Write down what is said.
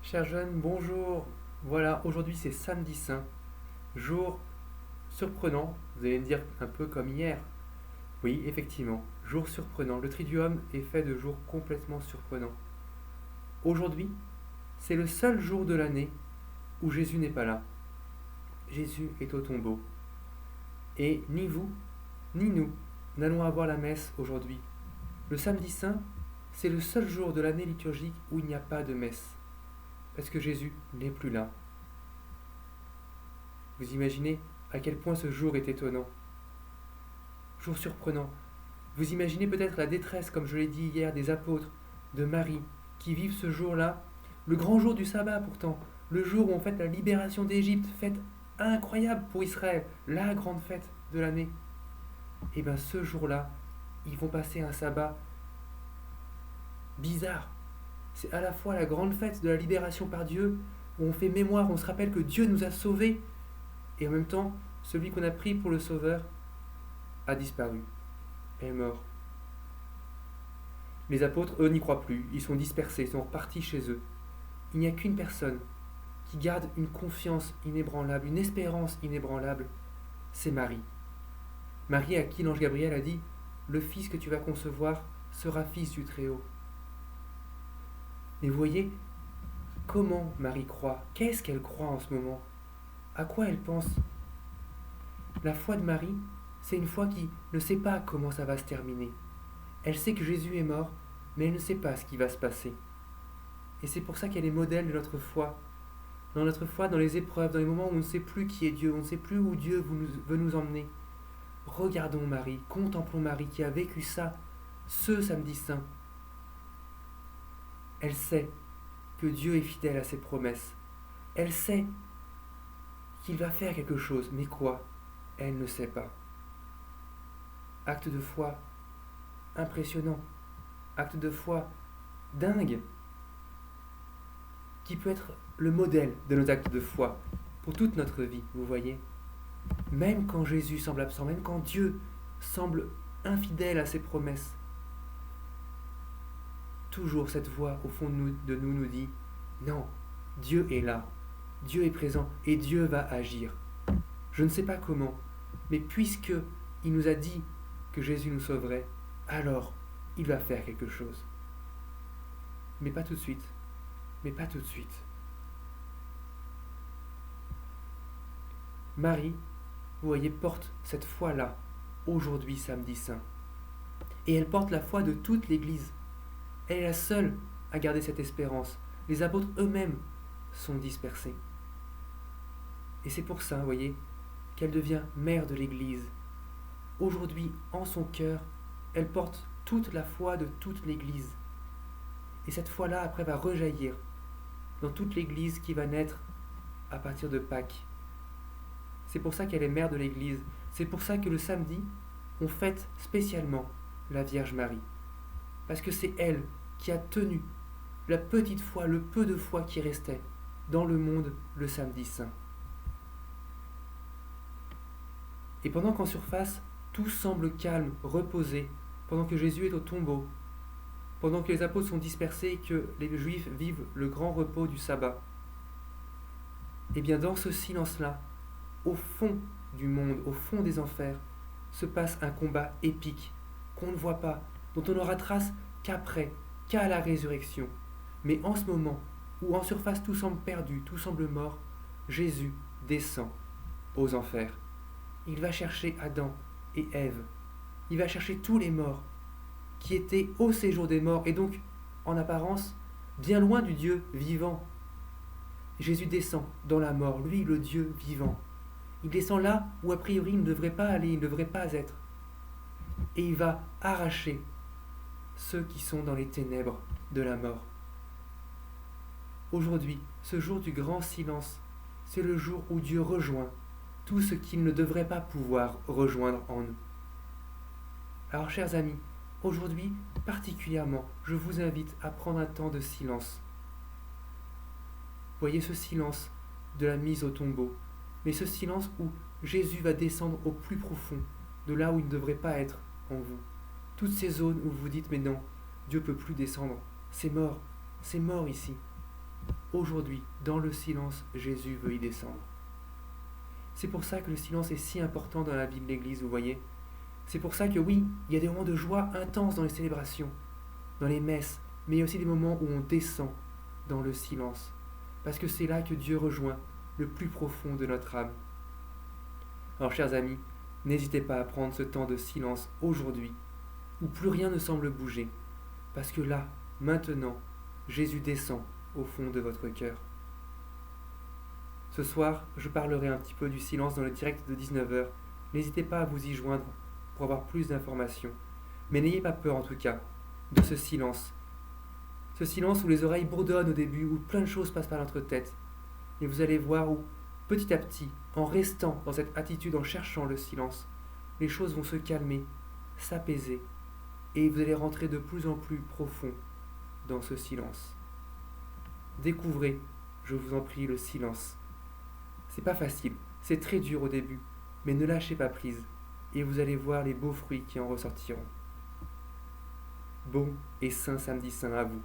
Chers jeunes, bonjour. Voilà, aujourd'hui c'est samedi saint, jour surprenant, vous allez me dire un peu comme hier. Oui, effectivement, jour surprenant. Le Triduum est fait de jours complètement surprenants. Aujourd'hui, c'est le seul jour de l'année où Jésus n'est pas là. Jésus est au tombeau. Et ni vous, ni nous n'allons avoir la messe aujourd'hui. Le samedi saint, c'est le seul jour de l'année liturgique où il n'y a pas de messe. Parce que Jésus n'est plus là. Vous imaginez à quel point ce jour est étonnant. Jour surprenant. Vous imaginez peut-être la détresse, comme je l'ai dit hier, des apôtres, de Marie, qui vivent ce jour-là, le grand jour du sabbat pourtant, le jour où on fête la libération d'Égypte, fête incroyable pour Israël, la grande fête de l'année. Et bien ce jour-là, ils vont passer un sabbat bizarre. C'est à la fois la grande fête de la libération par Dieu, où on fait mémoire, on se rappelle que Dieu nous a sauvés, et en même temps, celui qu'on a pris pour le sauveur a disparu, est mort. Les apôtres, eux, n'y croient plus, ils sont dispersés, ils sont repartis chez eux. Il n'y a qu'une personne qui garde une confiance inébranlable, une espérance inébranlable, c'est Marie. Marie à qui l'ange Gabriel a dit « Le fils que tu vas concevoir sera fils du Très-Haut ». Mais vous voyez, comment Marie croit? Qu'est-ce qu'elle croit en ce moment? À quoi elle pense? La foi de Marie, c'est une foi qui ne sait pas comment ça va se terminer. Elle sait que Jésus est mort, mais elle ne sait pas ce qui va se passer. Et c'est pour ça qu'elle est modèle de notre foi. Dans notre foi, dans les épreuves, dans les moments où on ne sait plus qui est Dieu, on ne sait plus où Dieu veut nous emmener. Regardons Marie, contemplons Marie qui a vécu ça, ce samedi saint. Elle sait que Dieu est fidèle à ses promesses. Elle sait qu'il va faire quelque chose, mais quoi? Elle ne sait pas. Acte de foi impressionnant, acte de foi dingue, qui peut être le modèle de nos actes de foi pour toute notre vie, vous voyez. Même quand Jésus semble absent, même quand Dieu semble infidèle à ses promesses, toujours cette voix au fond de nous dit non, Dieu est là, Dieu est présent et Dieu va agir. Je ne sais pas comment, mais puisque il nous a dit que Jésus nous sauverait, alors il va faire quelque chose. Mais pas tout de suite, mais pas tout de suite. Marie, vous voyez, porte cette foi-là, aujourd'hui samedi saint. Et elle porte la foi de toute l'Église. Elle est la seule à garder cette espérance. Les apôtres eux-mêmes sont dispersés. Et c'est pour ça, vous voyez, qu'elle devient mère de l'Église. Aujourd'hui, en son cœur, elle porte toute la foi de toute l'Église. Et cette foi-là, après, va rejaillir dans toute l'Église qui va naître à partir de Pâques. C'est pour ça qu'elle est mère de l'Église. C'est pour ça que le samedi, on fête spécialement la Vierge Marie. Parce que c'est elle qui a tenu la petite foi, le peu de foi qui restait dans le monde le samedi saint. Et pendant qu'en surface, tout semble calme, reposé, pendant que Jésus est au tombeau, pendant que les apôtres sont dispersés et que les Juifs vivent le grand repos du sabbat, et bien dans ce silence-là, au fond du monde, au fond des enfers, se passe un combat épique qu'on ne voit pas, dont on n'aura trace qu'après, qu'à la résurrection. Mais en ce moment, où en surface tout semble perdu, tout semble mort, Jésus descend aux enfers. Il va chercher Adam et Ève. Il va chercher tous les morts qui étaient au séjour des morts et donc, en apparence, bien loin du Dieu vivant. Jésus descend dans la mort, lui le Dieu vivant. Il descend là où a priori il ne devrait pas aller, il ne devrait pas être. Et il va arracher ceux qui sont dans les ténèbres de la mort. Aujourd'hui, ce jour du grand silence, c'est le jour où Dieu rejoint tout ce qu'il ne devrait pas pouvoir rejoindre en nous. Alors, chers amis, aujourd'hui particulièrement, je vous invite à prendre un temps de silence. Voyez ce silence de la mise au tombeau, mais ce silence où Jésus va descendre au plus profond, de là où il ne devrait pas être en vous. Toutes ces zones où vous vous dites, mais non, Dieu ne peut plus descendre, c'est mort ici. aujourd'hui, dans le silence, Jésus veut y descendre. C'est pour ça que le silence est si important dans la vie de l'Église, vous voyez. C'est pour ça que oui, il y a des moments de joie intenses dans les célébrations, dans les messes, mais il y a aussi des moments où on descend dans le silence, parce que c'est là que Dieu rejoint le plus profond de notre âme. Alors chers amis, n'hésitez pas à prendre ce temps de silence aujourd'hui, où plus rien ne semble bouger, parce que là, maintenant, Jésus descend au fond de votre cœur. Ce soir, je parlerai un petit peu du silence dans le direct de 19h. N'hésitez pas à vous y joindre pour avoir plus d'informations. Mais n'ayez pas peur en tout cas de ce silence. Ce silence où les oreilles bourdonnent au début, où plein de choses passent par notre tête. Et vous allez voir où, petit à petit, en restant dans cette attitude, en cherchant le silence, les choses vont se calmer, s'apaiser, et vous allez rentrer de plus en plus profond dans ce silence. Découvrez, je vous en prie, le silence. C'est pas facile, c'est très dur au début, mais ne lâchez pas prise, et vous allez voir les beaux fruits qui en ressortiront. Bon et saint samedi saint à vous.